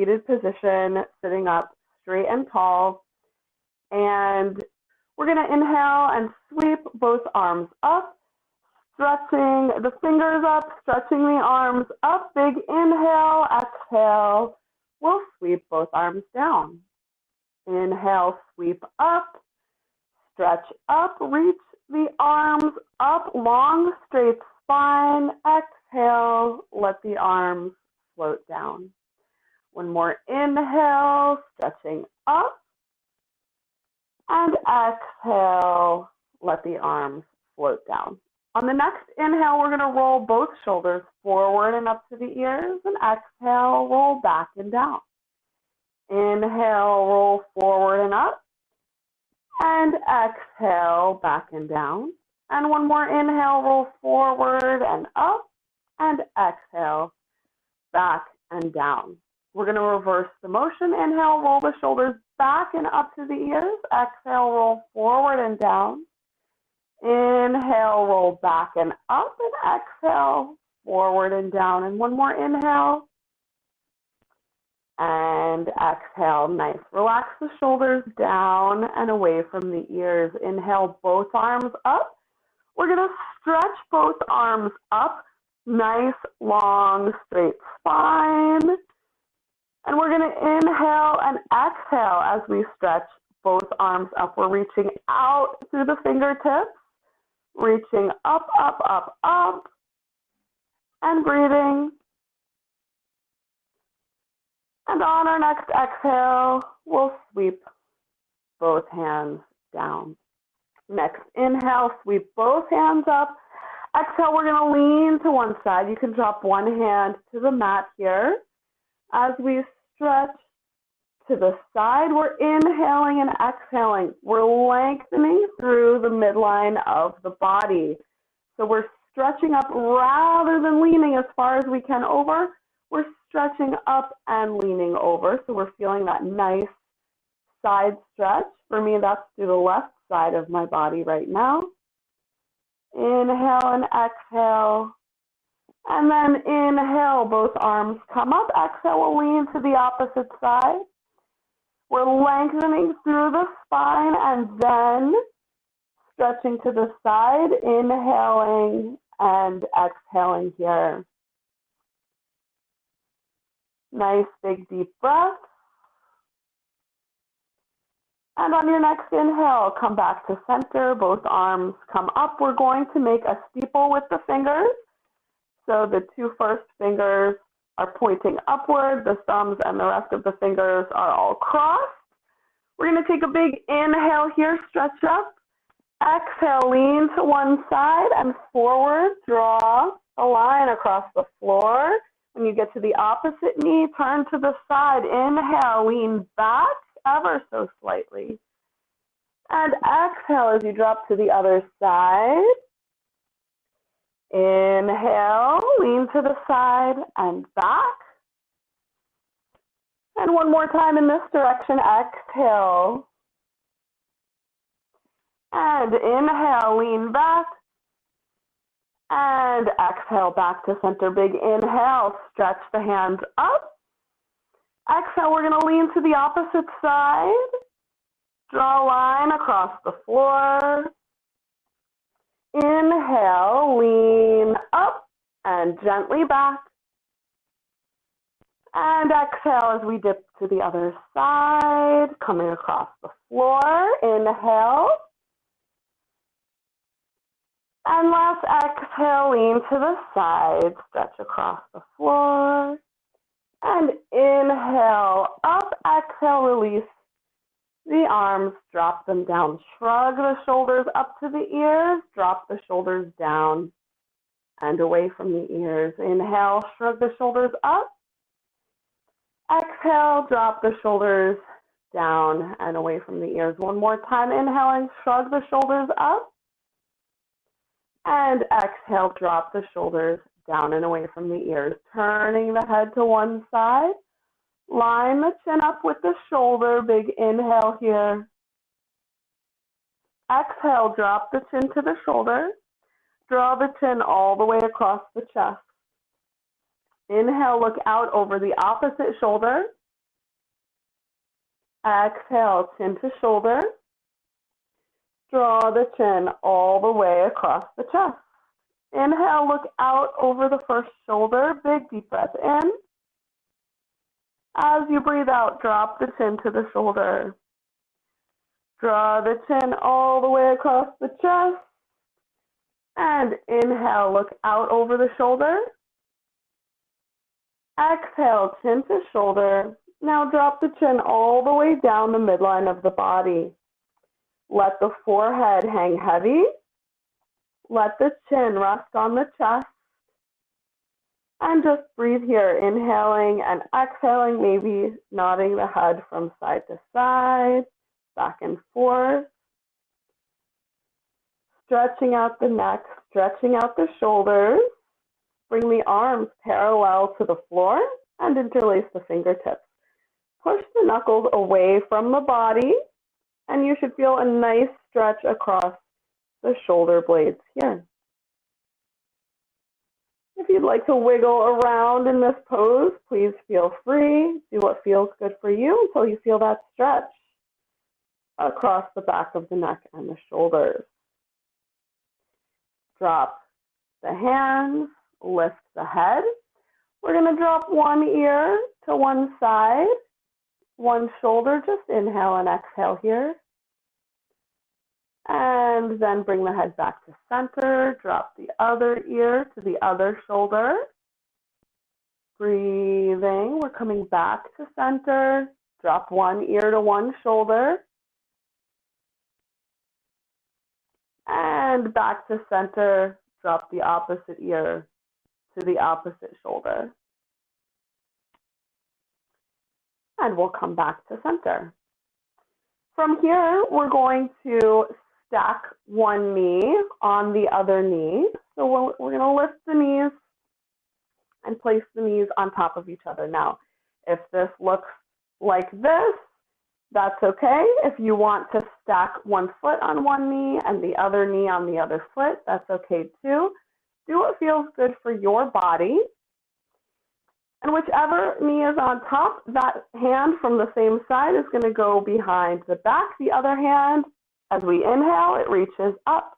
seated position, sitting up straight and tall. And we're going to inhale and sweep both arms up, stretching the fingers up, stretching the arms up. Big inhale, exhale. We'll sweep both arms down. Inhale, sweep up, stretch up, reach the arms up, long, straight spine. Exhale, let the arms float down. One more inhale, stretching up, and exhale, let the arms float down. On the next inhale, we're going to roll both shoulders forward and up to the ears, and exhale, roll back and down. Inhale, roll forward and up, and exhale, back and down. And one more inhale, roll forward and up, and exhale, back and down. We're going to reverse the motion. Inhale, roll the shoulders back and up to the ears. Exhale, roll forward and down. Inhale, roll back and up, and exhale, forward and down. And one more inhale. And exhale, nice. Relax the shoulders down and away from the ears. Inhale, both arms up. We're going to stretch both arms up. Nice, long, straight spine. And we're going to inhale and exhale as we stretch both arms up. We're reaching out through the fingertips, reaching up, up, up, up, and breathing. And on our next exhale, we'll sweep both hands down. Next inhale, sweep both hands up. Exhale, we're going to lean to one side. You can drop one hand to the mat here. As we stretch to the side, we're inhaling and exhaling. We're lengthening through the midline of the body. So we're stretching up rather than leaning as far as we can over. We're stretching up and leaning over. So we're feeling that nice side stretch. For me, that's to the left side of my body right now. Inhale and exhale. And then inhale, both arms come up. Exhale, we'll lean to the opposite side. We're lengthening through the spine and then stretching to the side, inhaling and exhaling here. Nice big deep breath. And on your next inhale, come back to center. Both arms come up. We're going to make a steeple with the fingers. So the two first fingers are pointing upward. The thumbs and the rest of the fingers are all crossed. We're going to take a big inhale here, stretch up. Exhale, lean to one side and forward. Draw a line across the floor. When you get to the opposite knee, turn to the side. Inhale, lean back ever so slightly. And exhale as you drop to the other side. Inhale, lean to the side and back. And one more time in this direction, exhale. And inhale, lean back. And exhale, back to center. Big inhale, stretch the hands up. Exhale, we're going to lean to the opposite side. Draw a line across the floor. Inhale, lean up and gently back. And exhale as we dip to the other side, coming across the floor. Inhale. And last exhale, lean to the side, stretch across the floor. And inhale, up, exhale, release the arms, drop them down. Shrug the shoulders up to the ears, drop the shoulders down and away from the ears. Inhale, shrug the shoulders up. Exhale, drop the shoulders down and away from the ears. One more time, inhaling, shrug the shoulders up. And exhale, drop the shoulders down and away from the ears. Turning the head to one side. Line the chin up with the shoulder. Big inhale here. Exhale, drop the chin to the shoulder. Draw the chin all the way across the chest. Inhale, look out over the opposite shoulder. Exhale, chin to shoulder. Draw the chin all the way across the chest. Inhale, look out over the first shoulder. Big deep breath in. As you breathe out, drop the chin to the shoulder. Draw the chin all the way across the chest. And inhale, look out over the shoulder. Exhale, chin to shoulder. Now drop the chin all the way down the midline of the body. Let the forehead hang heavy. Let the chin rest on the chest. And just breathe here, inhaling and exhaling, maybe nodding the head from side to side, back and forth. Stretching out the neck, stretching out the shoulders. Bring the arms parallel to the floor and interlace the fingertips. Push the knuckles away from the body, and you should feel a nice stretch across the shoulder blades here. If you'd like to wiggle around in this pose, please feel free. Do what feels good for you until you feel that stretch across the back of the neck and the shoulders. Drop the hands, lift the head. We're going to drop one ear to one side, one shoulder. Just inhale and exhale here. And then bring the head back to center. Drop the other ear to the other shoulder. Breathing. We're coming back to center. Drop one ear to one shoulder. And back to center. Drop the opposite ear to the opposite shoulder. And we'll come back to center. From here, we're going to stack one knee on the other knee. So we're going to lift the knees and place the knees on top of each other. Now, if this looks like this, that's okay. If you want to stack one foot on one knee and the other knee on the other foot, that's okay too. Do what feels good for your body. And whichever knee is on top, that hand from the same side is going to go behind the back. The other hand, as we inhale, it reaches up.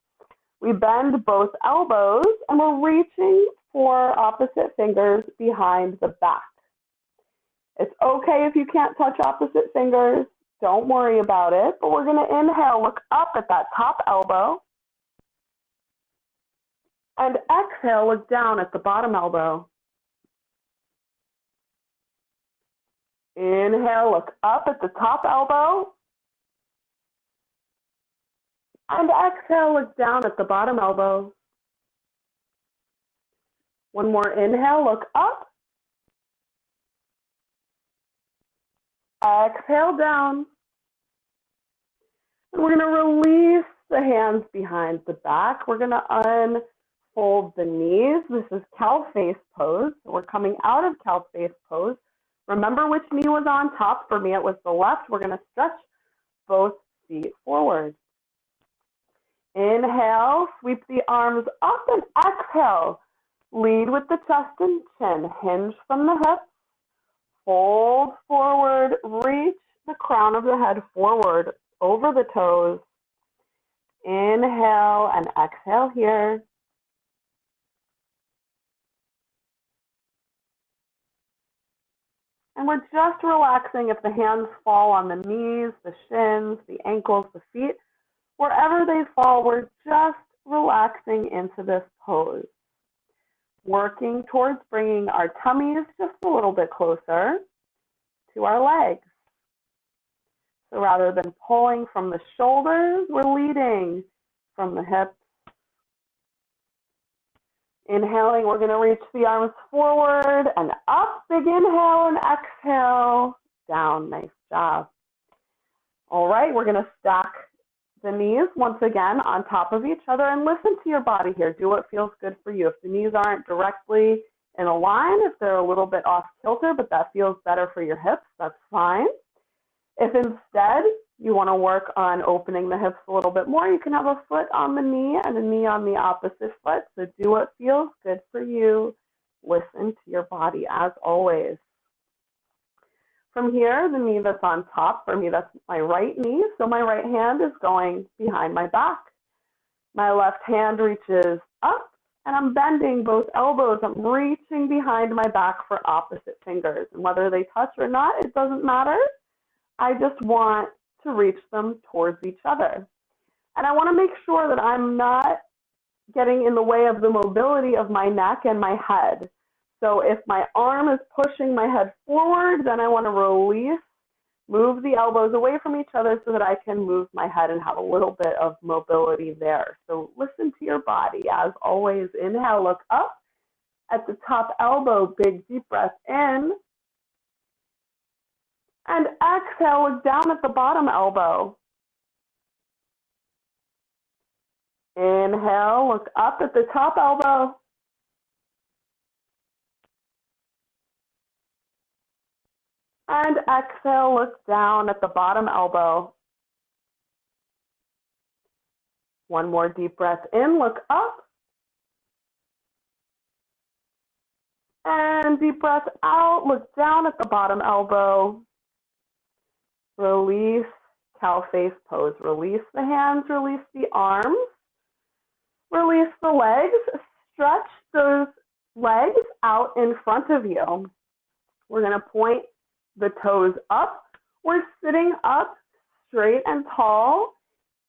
We bend both elbows and we're reaching for opposite fingers behind the back. It's okay if you can't touch opposite fingers. Don't worry about it. But we're going to inhale, look up at that top elbow. And exhale, look down at the bottom elbow. Inhale, look up at the top elbow. And exhale, look down at the bottom elbow. One more inhale, look up. Exhale down. And we're going to release the hands behind the back. We're going to unfold the knees. This is cow face pose. So we're coming out of cow face pose. Remember which knee was on top. For me, it was the left. We're going to stretch both feet forward. Inhale, sweep the arms up and exhale. Lead with the chest and chin. Hinge from the hips. Fold forward. Reach the crown of the head forward over the toes. Inhale and exhale here. And we're just relaxing. If the hands fall on the knees, the shins, the ankles, the feet, wherever they fall, we're just relaxing into this pose. Working towards bringing our tummies just a little bit closer to our legs. So rather than pulling from the shoulders, we're leading from the hips. Inhaling, we're going to reach the arms forward and up. Big inhale and exhale. Down. Nice job. All right, we're going to stack the knees once again on top of each other and listen to your body here. Do what feels good for you. If the knees aren't directly in a line, if they're a little bit off kilter, but that feels better for your hips, that's fine. If instead you want to work on opening the hips a little bit more, you can have a foot on the knee and a knee on the opposite foot. So do what feels good for you. Listen to your body as always. From here, the knee that's on top, for me, that's my right knee. So my right hand is going behind my back. My left hand reaches up, and I'm bending both elbows. I'm reaching behind my back for opposite fingers. And whether they touch or not, it doesn't matter. I just want to reach them towards each other. And I want to make sure that I'm not getting in the way of the mobility of my neck and my head. So if my arm is pushing my head forward, then I want to release, move the elbows away from each other so that I can move my head and have a little bit of mobility there. So listen to your body. As always, inhale, look up at the top elbow, big deep breath in. And exhale, look down at the bottom elbow. Inhale, look up at the top elbow. And exhale, look down at the bottom elbow. One more deep breath in, look up. And deep breath out, look down at the bottom elbow. Release, cow face pose. Release the hands, release the arms. Release the legs. Stretch those legs out in front of you. We're going to point the toes up. We're sitting up straight and tall.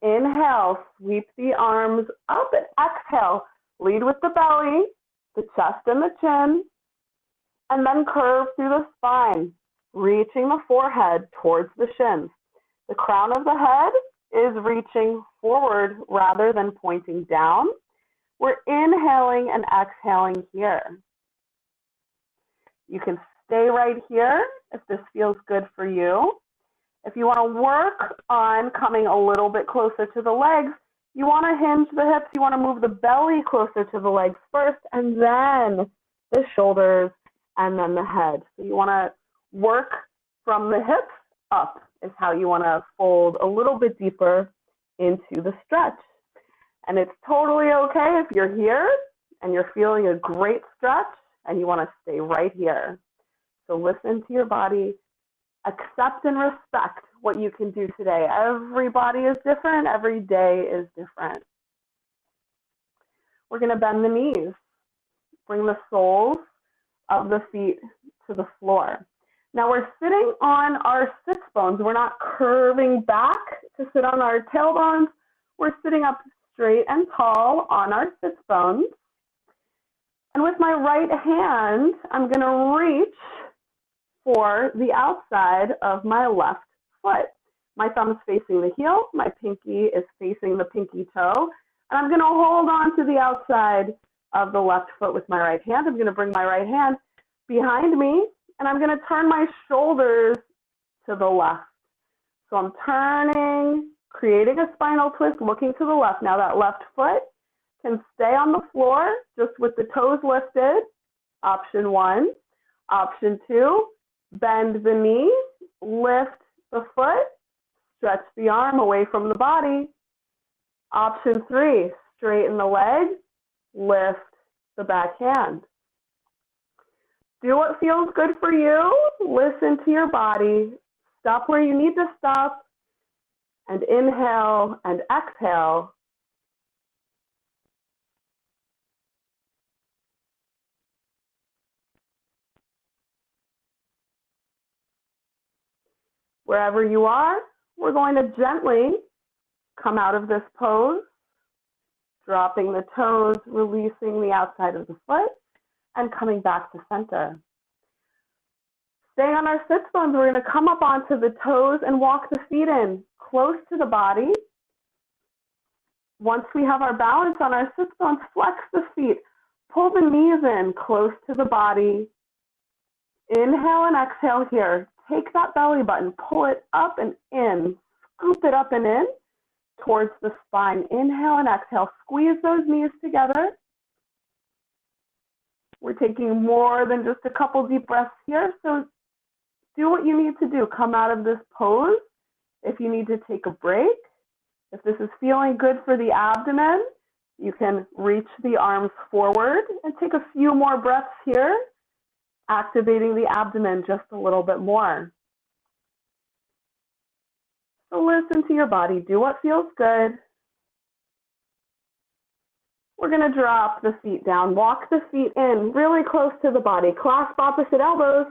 Inhale, sweep the arms up, and exhale, lead with the belly, the chest and the chin, and then curve through the spine, reaching the forehead towards the shins. The crown of the head is reaching forward rather than pointing down. We're inhaling and exhaling here. You can stay right here if this feels good for you. If you want to work on coming a little bit closer to the legs, you want to hinge the hips. You want to move the belly closer to the legs first, and then the shoulders, and then the head. So you want to work from the hips up is how you want to fold a little bit deeper into the stretch. And it's totally okay if you're here and you're feeling a great stretch and you want to stay right here. So listen to your body, accept and respect what you can do today. Every body is different, every day is different. We're going to bend the knees, bring the soles of the feet to the floor. Now we're sitting on our sits bones. We're not curving back to sit on our tailbones. We're sitting up straight and tall on our sits bones. And with my right hand, I'm going to reach for the outside of my left foot. My thumb is facing the heel, my pinky is facing the pinky toe, and I'm going to hold on to the outside of the left foot with my right hand. I'm going to bring my right hand behind me, and I'm going to turn my shoulders to the left. So I'm turning, creating a spinal twist, looking to the left. Now that left foot can stay on the floor just with the toes lifted, option 1. Option 2, bend the knee, lift the foot, stretch the arm away from the body. Option 3, straighten the leg, lift the back hand. Do what feels good for you. Listen to your body. Stop where you need to stop, and inhale and exhale. Wherever you are, we're going to gently come out of this pose, dropping the toes, releasing the outside of the foot, and coming back to center. Staying on our sits bones, we're going to come up onto the toes and walk the feet in close to the body. Once we have our balance on our sits bones, flex the feet, pull the knees in close to the body. Inhale and exhale here. Take that belly button, pull it up and in, scoop it up and in towards the spine. Inhale and exhale, squeeze those knees together. We're taking more than just a couple deep breaths here, so do what you need to do. Come out of this pose if you need to take a break. If this is feeling good for the abdomen, you can reach the arms forward and take a few more breaths here, activating the abdomen just a little bit more. So listen to your body. Do what feels good. We're going to drop the feet down. Walk the feet in really close to the body. Clasp opposite elbows.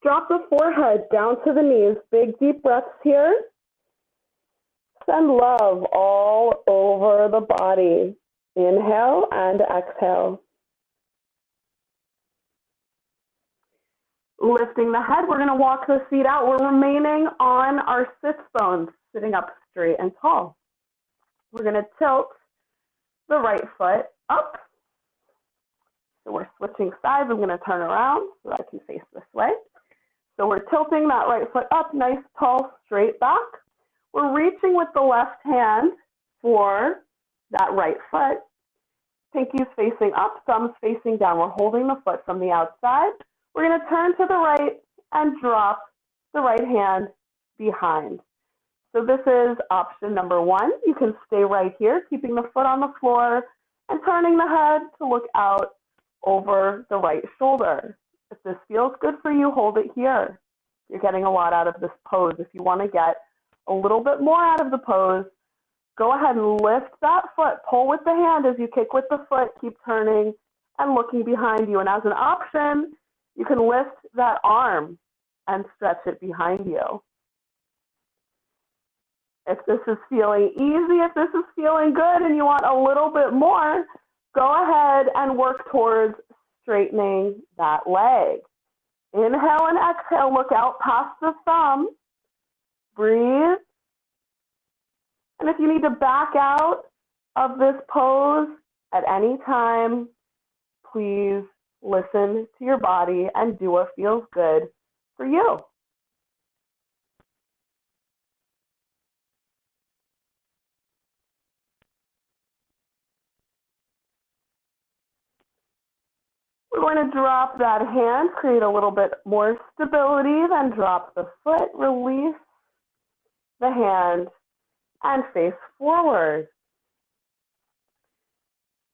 Drop the forehead down to the knees. Big deep breaths here. Send love all over the body. Inhale and exhale. Lifting the head, we're going to walk the feet out. We're remaining on our sits bones, sitting up straight and tall. We're going to tilt the right foot up. So we're switching sides. I'm going to turn around so I can face this way. So we're tilting that right foot up, nice, tall, straight back. We're reaching with the left hand for that right foot. Pinky's facing up, thumbs facing down. We're holding the foot from the outside. We're going to turn to the right and drop the right hand behind. So this is option number one. You can stay right here, keeping the foot on the floor and turning the head to look out over the right shoulder. If this feels good for you, hold it here. You're getting a lot out of this pose. If you want to get a little bit more out of the pose, go ahead and lift that foot. Pull with the hand as you kick with the foot. Keep turning and looking behind you. And as an option, you can lift that arm and stretch it behind you. If this is feeling easy, if this is feeling good and you want a little bit more, go ahead and work towards straightening that leg. Inhale and exhale, look out past the thumb. Breathe. And if you need to back out of this pose at any time, please listen to your body and do what feels good for you. We're going to drop that hand, create a little bit more stability, then drop the foot, release the hand, and face forward.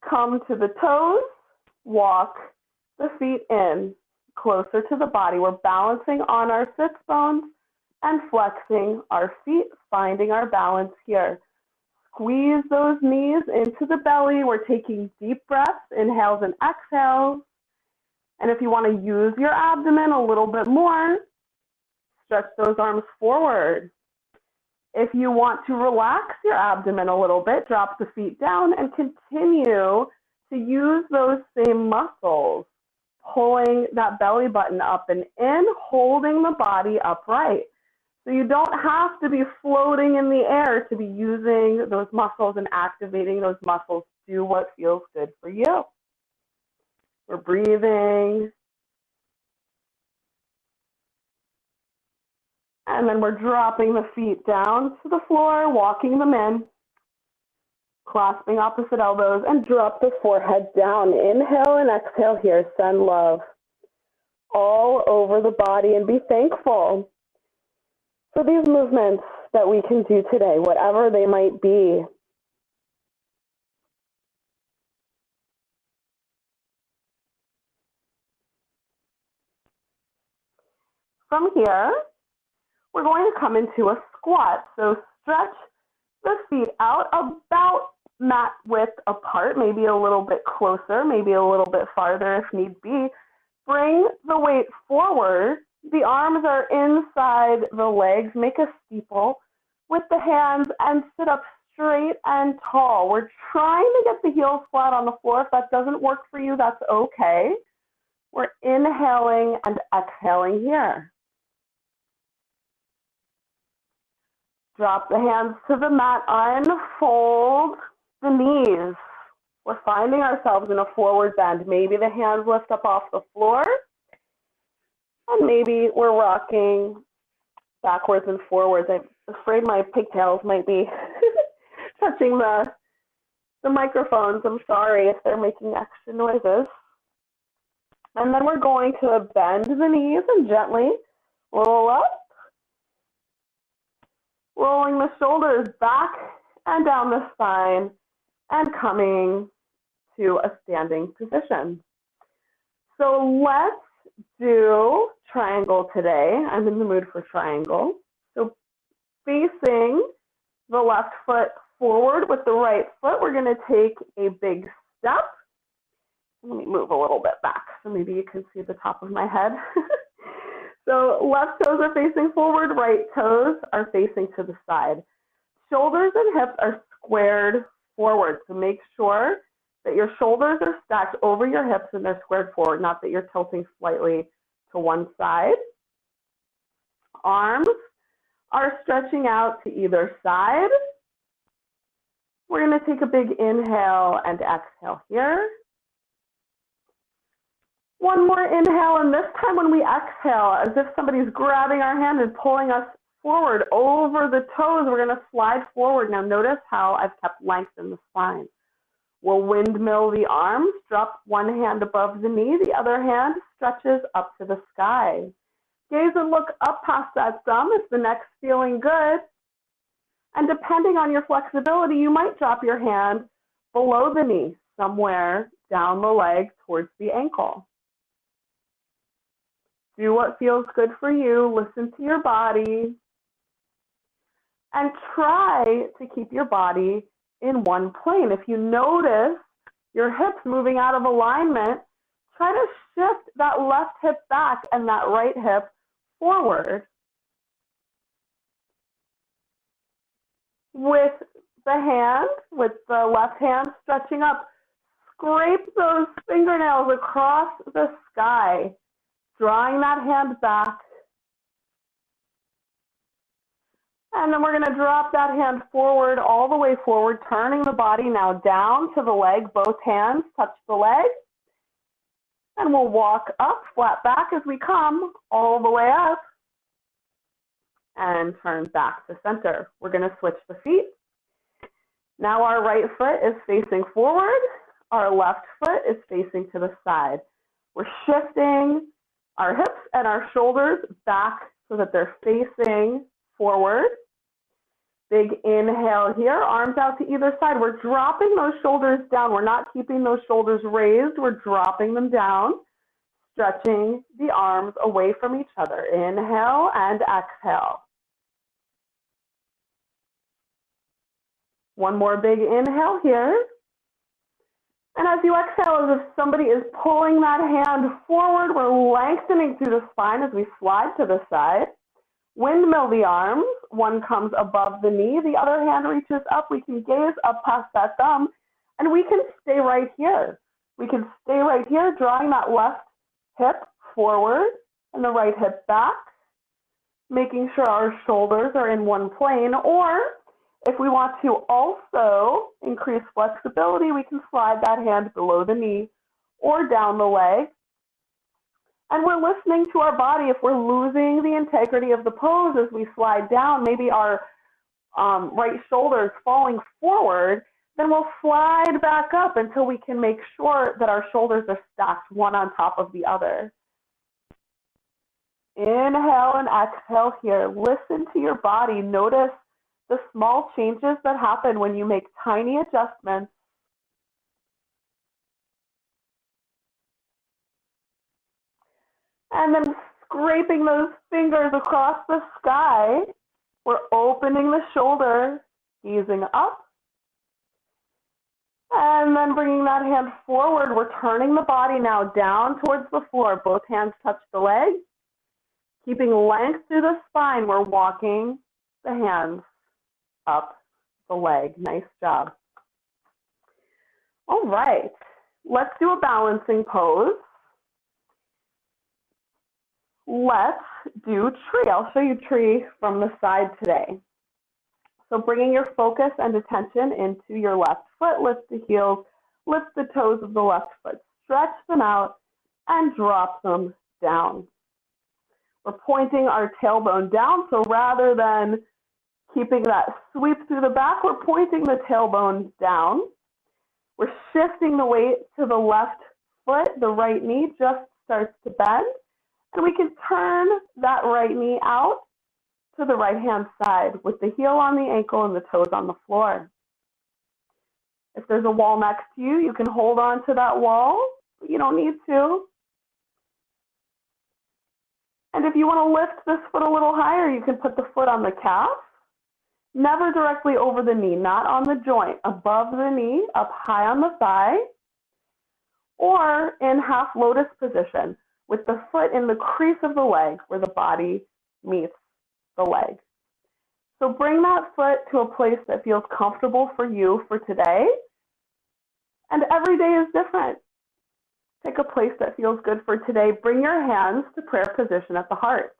Come to the toes, walk the feet in, closer to the body. We're balancing on our sits bones and flexing our feet, finding our balance here. Squeeze those knees into the belly. We're taking deep breaths, inhales and exhales. And if you want to use your abdomen a little bit more, stretch those arms forward. If you want to relax your abdomen a little bit, drop the feet down and continue to use those same muscles, pulling that belly button up and in, holding the body upright. So you don't have to be floating in the air to be using those muscles and activating those muscles. Do what feels good for you. We're breathing. And then we're dropping the feet down to the floor, walking them in, clasping opposite elbows, and drop the forehead down. Inhale and exhale here. Send love all over the body and be thankful for these movements that we can do today, whatever they might be. From here, we're going to come into a squat. So stretch the feet out about mat width apart, maybe a little bit closer, maybe a little bit farther if need be. Bring the weight forward. The arms are inside the legs. Make a steeple with the hands and sit up straight and tall. We're trying to get the heels flat on the floor. If that doesn't work for you, that's okay. We're inhaling and exhaling here. Drop the hands to the mat, unfold the knees. We're finding ourselves in a forward bend. Maybe the hands lift up off the floor, and maybe we're rocking backwards and forwards. I'm afraid my pigtails might be touching the microphones. I'm sorry if they're making extra noises. And then we're going to bend the knees and gently roll up. Rolling the shoulders back and down the spine and coming to a standing position. So let's do triangle today. I'm in the mood for triangle. So facing the left foot forward with the right foot, we're going to take a big step. Let me move a little bit back so maybe you can see the top of my head. So left toes are facing forward, right toes are facing to the side. Shoulders and hips are squared forward, so make sure that your shoulders are stacked over your hips and they're squared forward, not that you're tilting slightly to one side. Arms are stretching out to either side. We're going to take a big inhale and exhale here. One more inhale, and this time when we exhale, as if somebody's grabbing our hand and pulling us forward over the toes, we're going to slide forward. Now notice how I've kept length in the spine. We'll windmill the arms, drop one hand above the knee, the other hand stretches up to the sky. Gaze and look up past that thumb if the neck's feeling good. And depending on your flexibility, you might drop your hand below the knee, somewhere down the leg towards the ankle. Do what feels good for you. Listen to your body. And try to keep your body in one plane. If you notice your hips moving out of alignment, try to shift that left hip back and that right hip forward. With the left hand stretching up, scrape those fingernails across the sky, drawing that hand back. And then we're going to drop that hand forward, all the way forward, turning the body now down to the leg. Both hands touch the leg. And we'll walk up, flat back as we come, all the way up. And turn back to center. We're going to switch the feet. Now our right foot is facing forward. Our left foot is facing to the side. We're shifting our hips and our shoulders back so that they're facing forward. Big inhale here, arms out to either side. We're dropping those shoulders down. We're not keeping those shoulders raised. We're dropping them down, stretching the arms away from each other. Inhale and exhale. One more big inhale here. And as you exhale, as if somebody is pulling that hand forward, we're lengthening through the spine as we slide to the side. Windmill the arms. One comes above the knee, the other hand reaches up. We can gaze up past that thumb, and we can stay right here. We can stay right here, drawing that left hip forward and the right hip back, making sure our shoulders are in one plane. Or if we want to also increase flexibility, we can slide that hand below the knee or down the leg. And we're listening to our body. If we're losing the integrity of the pose as we slide down, maybe our right shoulder is falling forward, then we'll slide back up until we can make sure that our shoulders are stacked one on top of the other. Inhale and exhale here. Listen to your body. Notice the small changes that happen when you make tiny adjustments. And then scraping those fingers across the sky, we're opening the shoulder, easing up. And then bringing that hand forward, we're turning the body now down towards the floor. Both hands touch the leg. Keeping length through the spine, we're walking the hands up the leg. Nice job. All right, let's do a balancing pose. Let's do tree. I'll show you tree from the side today. So bringing your focus and attention into your left foot, lift the heels, lift the toes of the left foot, stretch them out and drop them down. We're pointing our tailbone down, so rather than keeping that sweep through the back, we're pointing the tailbone down. We're shifting the weight to the left foot, the right knee just starts to bend. And we can turn that right knee out to the right-hand side with the heel on the ankle and the toes on the floor. If there's a wall next to you, you can hold on to that wall, but you don't need to. And if you want to lift this foot a little higher, you can put the foot on the calf never directly over the knee, not on the joint, above the knee, up high on the thigh, or in half lotus position with the foot in the crease of the leg where the body meets the leg. So bring that foot to a place that feels comfortable for you for today. And every day is different. Pick a place that feels good for today. Bring your hands to prayer position at the heart.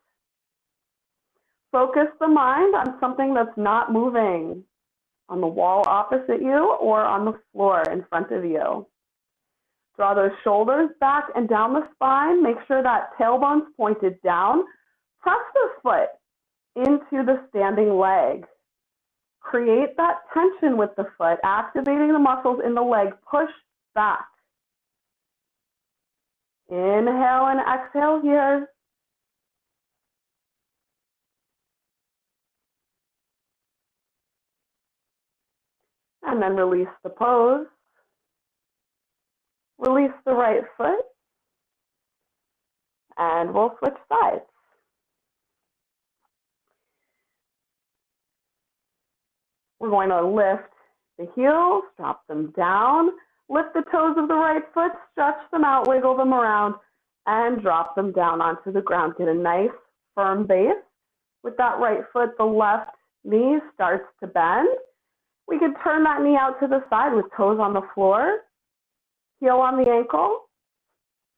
Focus the mind on something that's not moving, on the wall opposite you or on the floor in front of you. Draw those shoulders back and down the spine. Make sure that tailbone's pointed down. Press the foot into the standing leg. Create that tension with the foot, activating the muscles in the leg. Push back. Inhale and exhale here. And then release the pose. Release the right foot. And we'll switch sides. We're going to lift the heels, drop them down, lift the toes of the right foot, stretch them out, wiggle them around, and drop them down onto the ground. Get a nice firm base. With that right foot, the left knee starts to bend. We can turn that knee out to the side with toes on the floor, heel on the ankle,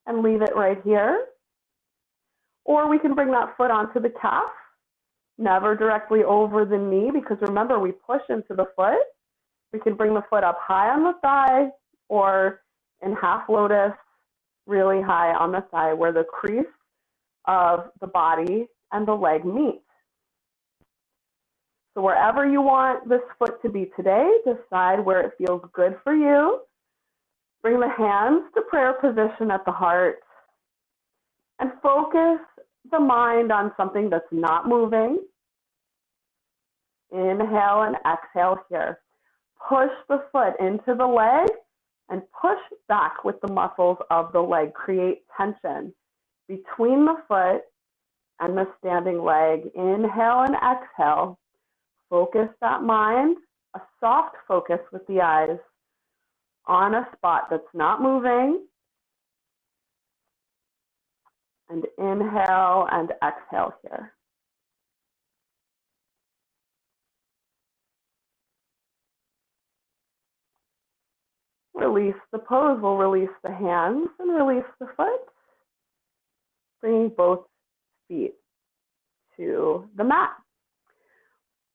and leave it right here. Or we can bring that foot onto the calf, never directly over the knee, because remember, we push into the foot. We can bring the foot up high on the thigh or in half lotus, really high on the thigh where the crease of the body and the leg meet. So wherever you want this foot to be today, decide where it feels good for you. Bring the hands to prayer position at the heart and focus the mind on something that's not moving. Inhale and exhale here. Push the foot into the leg and push back with the muscles of the leg. Create tension between the foot and the standing leg. Inhale and exhale. Focus that mind, a soft focus with the eyes on a spot that's not moving. And inhale and exhale here. Release the pose. We'll release the hands and release the foot. Bringing both feet to the mat.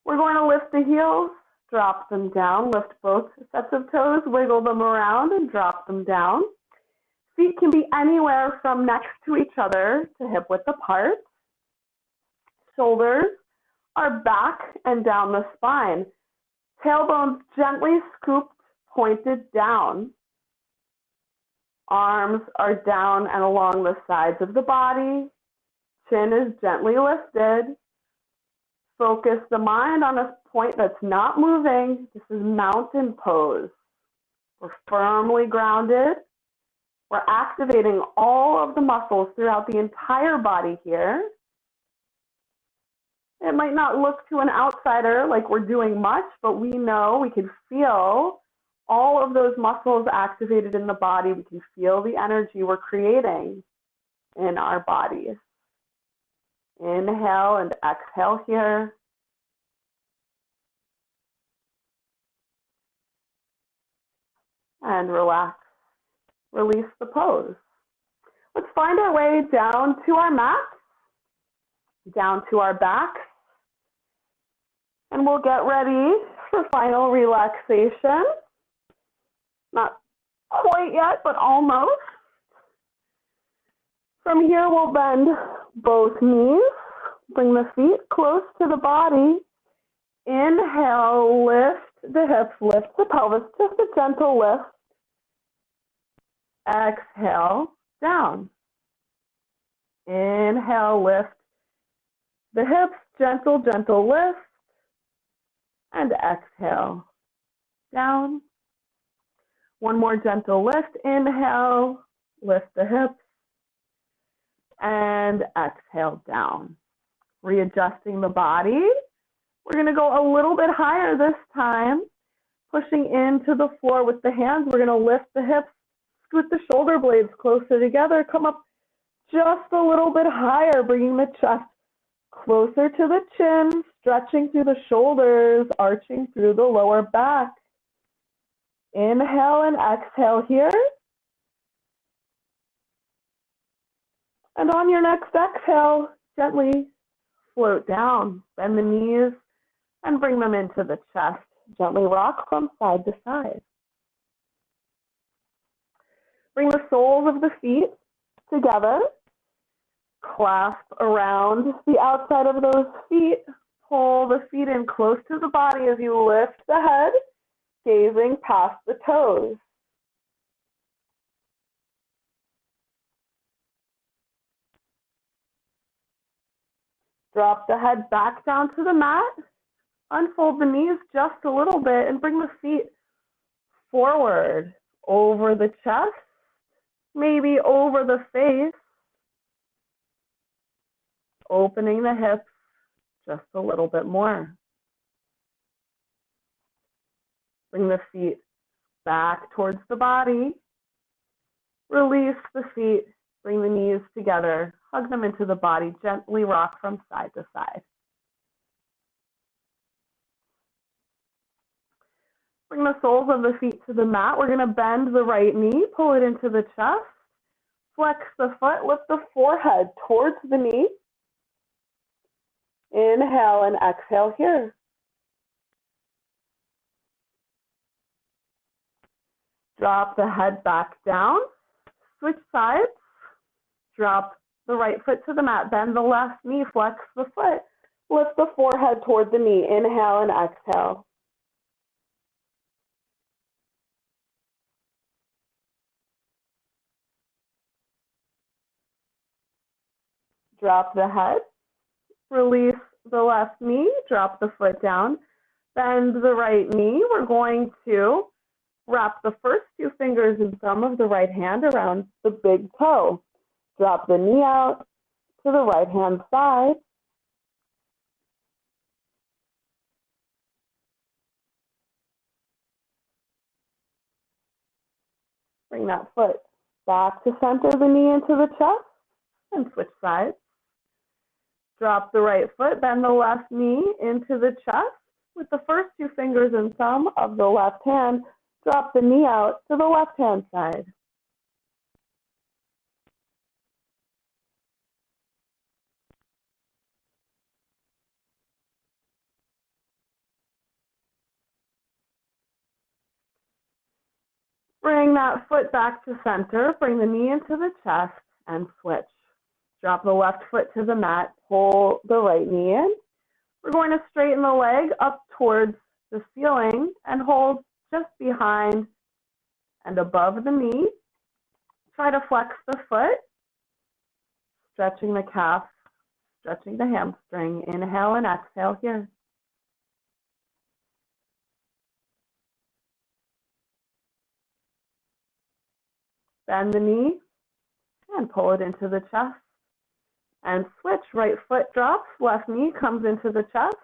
We're going to lift the heels, drop them down, lift both sets of toes, wiggle them around and drop them down. Feet can be anywhere from next to each other to hip width apart. Shoulders are back and down the spine. Tailbones gently scooped, pointed down. Arms are down and along the sides of the body. Chin is gently lifted. Focus the mind on a point that's not moving. This is mountain pose. We're firmly grounded. We're activating all of the muscles throughout the entire body here. It might not look to an outsider like we're doing much, but we know, we can feel all of those muscles activated in the body. We can feel the energy we're creating in our bodies. Inhale and exhale here. And relax. Release the pose. Let's find our way down to our mat, down to our backs, and we'll get ready for final relaxation. Not quite yet, but almost. From here, we'll bend both knees, bring the feet close to the body. Inhale, lift the hips, lift the pelvis, just a gentle lift. Exhale, down. Inhale, lift the hips, gentle, gentle lift. And exhale, down. One more gentle lift. Inhale, lift the hips. And exhale, down. Readjusting the body. We're going to go a little bit higher this time, pushing into the floor with the hands. We're going to lift the hips, scoot the shoulder blades closer together, come up just a little bit higher, bringing the chest closer to the chin, stretching through the shoulders, arching through the lower back. Inhale and exhale here. And on your next exhale, gently float down. Bend the knees and bring them into the chest. Gently rock from side to side. Bring the soles of the feet together. Clasp around the outside of those feet. Pull the feet in close to the body as you lift the head, gazing past the toes. Drop the head back down to the mat. Unfold the knees just a little bit and bring the feet forward over the chest, maybe over the face, opening the hips just a little bit more. Bring the feet back towards the body. Release the feet. Bring the knees together. Hug them into the body. Gently rock from side to side. Bring the soles of the feet to the mat. We're going to bend the right knee. Pull it into the chest. Flex the foot. Lift the forehead towards the knee. Inhale and exhale here. Drop the head back down. Switch sides. Drop the right foot to the mat. Bend the left knee. Flex the foot. Lift the forehead toward the knee. Inhale and exhale. Drop the head. Release the left knee. Drop the foot down. Bend the right knee. We're going to wrap the first two fingers and thumb of the right hand around the big toe. Drop the knee out to the right hand side. Bring that foot back to center the knee into the chest and switch sides. Drop the right foot, bend the left knee into the chest. With the first two fingers and thumb of the left hand, drop the knee out to the left hand side. Bring that foot back to center, bring the knee into the chest and switch. Drop the left foot to the mat, pull the right knee in. We're going to straighten the leg up towards the ceiling and hold just behind and above the knee. Try to flex the foot, stretching the calf, stretching the hamstring. Inhale and exhale here. Bend the knee and pull it into the chest. And switch, right foot drops, left knee comes into the chest.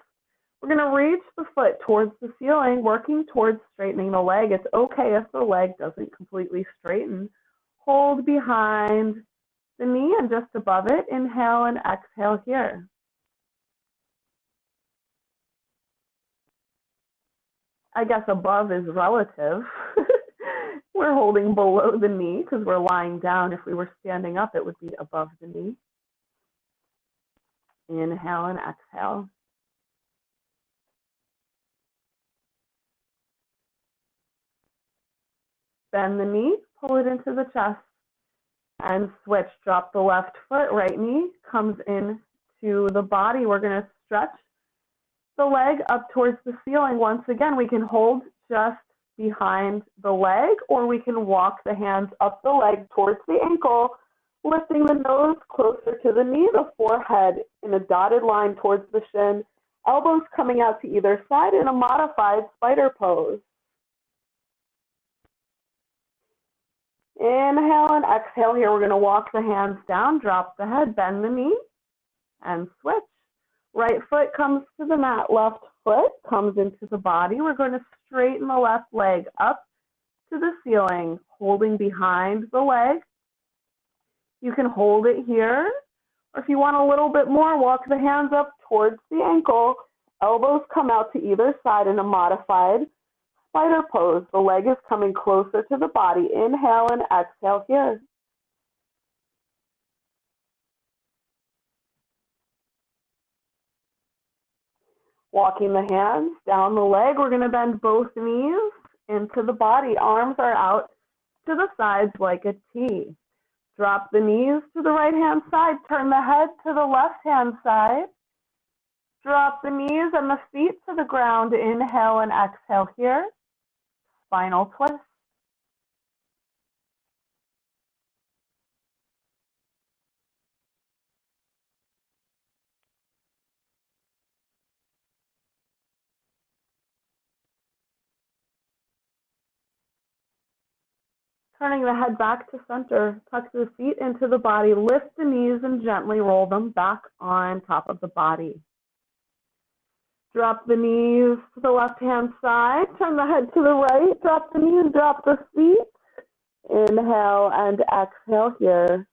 We're going to reach the foot towards the ceiling, working towards straightening the leg. It's okay if the leg doesn't completely straighten. Hold behind the knee and just above it. Inhale and exhale here. I guess above is relative. We're holding below the knee because we're lying down. If we were standing up, it would be above the knee. Inhale and exhale. Bend the knee, pull it into the chest, and switch. Drop the left foot, right knee comes in to the body. We're going to stretch the leg up towards the ceiling. Once again, we can hold just behind the leg, or we can walk the hands up the leg towards the ankle, lifting the nose closer to the knee, the forehead in a dotted line towards the shin, elbows coming out to either side in a modified spider pose. Inhale and exhale here. We're going to walk the hands down, drop the head, bend the knee, and switch. Right foot comes to the mat, left foot comes into the body. We're going to straighten the left leg up to the ceiling, holding behind the leg. You can hold it here, or if you want a little bit more, walk the hands up towards the ankle. Elbows come out to either side in a modified spider pose. The leg is coming closer to the body. Inhale and exhale here. Walking the hands down the leg, we're going to bend both knees into the body. Arms are out to the sides like a T. Drop the knees to the right hand side. Turn the head to the left hand side. Drop the knees and the feet to the ground. Inhale and exhale here. Spinal twist. Turning the head back to center, tuck the feet into the body, lift the knees and gently roll them back on top of the body. Drop the knees to the left-hand side, turn the head to the right, drop the knees, drop the feet. Inhale and exhale here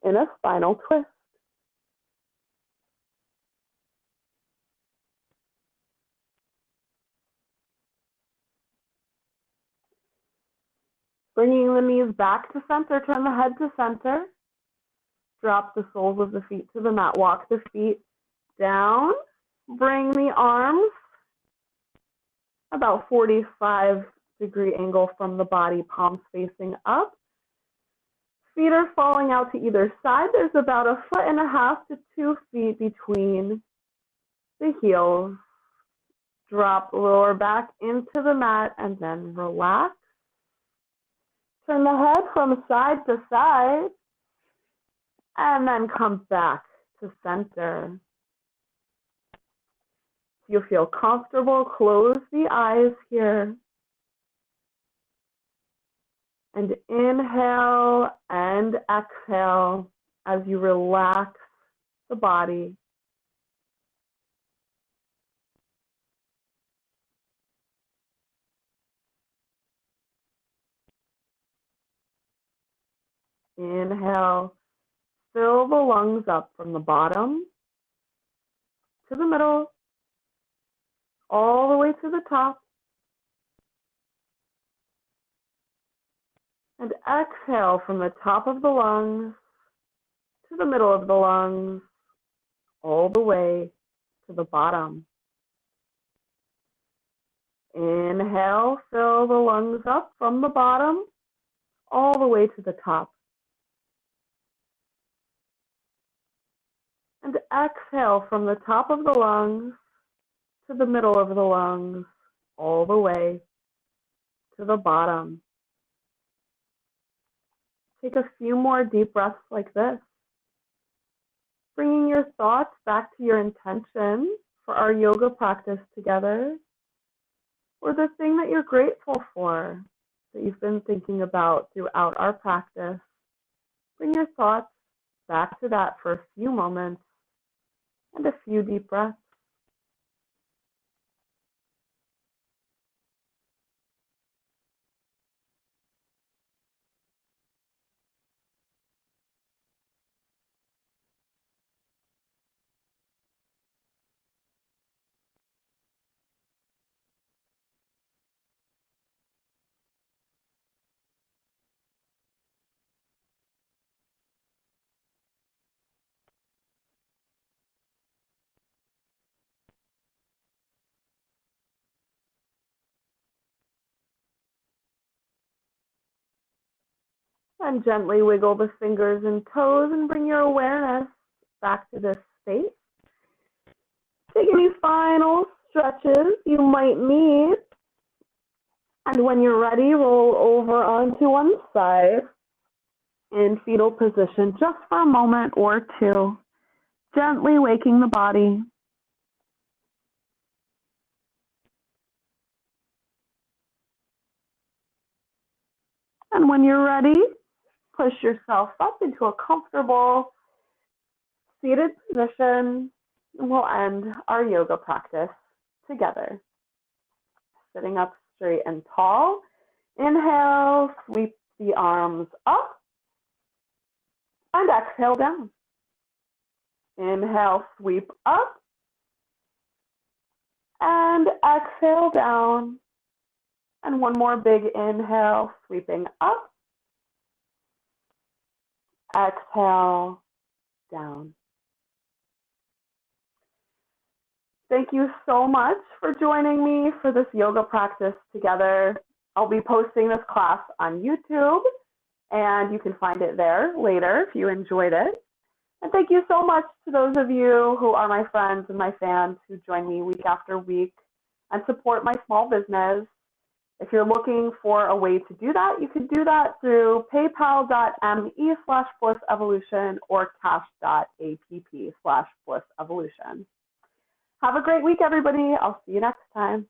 in a spinal twist. Bringing the knees back to center, turn the head to center. Drop the soles of the feet to the mat. Walk the feet down. Bring the arms about 45-degree angle from the body, palms facing up. Feet are falling out to either side. There's about 1.5 to 2 feet between the heels. Drop lower back into the mat and then relax. Turn the head from side to side and then come back to center. If you feel comfortable, close the eyes here. And inhale and exhale as you relax the body. Inhale, fill the lungs up from the bottom to the middle, all the way to the top. And exhale from the top of the lungs to the middle of the lungs, all the way to the bottom. Inhale, fill the lungs up from the bottom, all the way to the top. And exhale from the top of the lungs to the middle of the lungs, all the way to the bottom. Take a few more deep breaths like this, bringing your thoughts back to your intention for our yoga practice together, or the thing that you're grateful for that you've been thinking about throughout our practice. Bring your thoughts back to that for a few moments and a few deep breaths. And gently wiggle the fingers and toes and bring your awareness back to this space. Take any final stretches you might need. And when you're ready, roll over onto one side in fetal position just for a moment or two, gently waking the body. And when you're ready, push yourself up into a comfortable seated position, and we'll end our yoga practice together. Sitting up straight and tall. Inhale, sweep the arms up. And exhale down. Inhale, sweep up. And exhale down. And one more big inhale, sweeping up. Exhale, down. Thank you so much for joining me for this yoga practice together. I'll be posting this class on YouTube, and you can find it there later if you enjoyed it. And thank you so much to those of you who are my friends and my fans who join me week after week and support my small business. If you're looking for a way to do that, you can do that through paypal.me/blissevolution or cash.app/blissevolution. Have a great week, everybody. I'll see you next time.